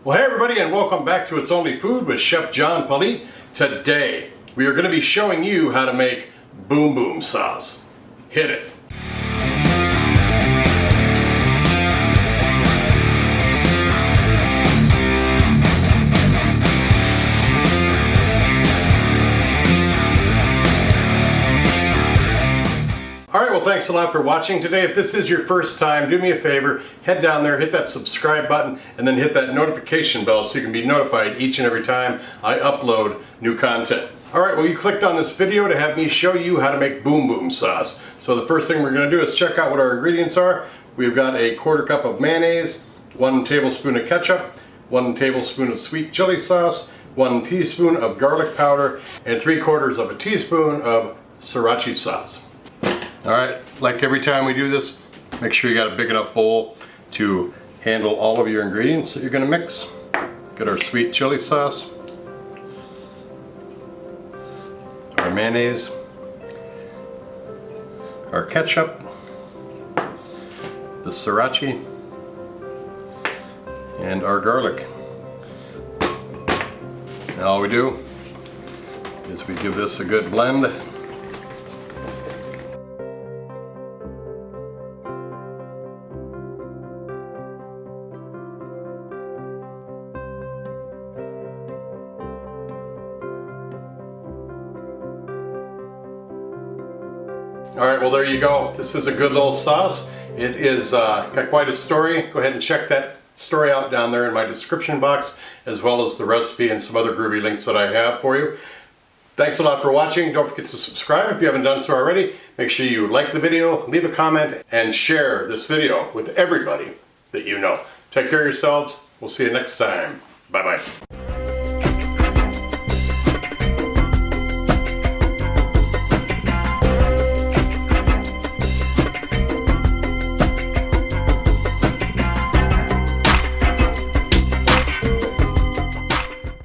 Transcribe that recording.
Well, hey everybody, and welcome back to It's Only Food with Chef John Politte. Today, we are going to be showing you how to make boom boom sauce. Hit it. Alright, well thanks a lot for watching today. If this is your first time, do me a favor, head down there, hit that subscribe button, and then hit that notification bell so you can be notified each and every time I upload new content. Alright, well you clicked on this video to have me show you how to make boom boom sauce. So the first thing we're going to do is check out what our ingredients are. We've got a 1/4 cup of mayonnaise, 1 tablespoon of ketchup, 1 tablespoon of sweet chili sauce, 1 teaspoon of garlic powder, and 3/4 of a teaspoon of sriracha sauce. Alright, like every time we do this, make sure you got a big enough bowl to handle all of your ingredients that you're going to mix. Get our sweet chili sauce, our mayonnaise, our ketchup, the sriracha, and our garlic. And all we do is we give this a good blend. Alright, well there you go. This is a good little sauce. It is got quite a story. Go ahead and check that story out down there in my description box, as well as the recipe and some other groovy links that I have for you. Thanks a lot for watching. Don't forget to subscribe if you haven't done so already. Make sure you like the video, leave a comment, and share this video with everybody that you know. Take care of yourselves. We'll see you next time. Bye-bye.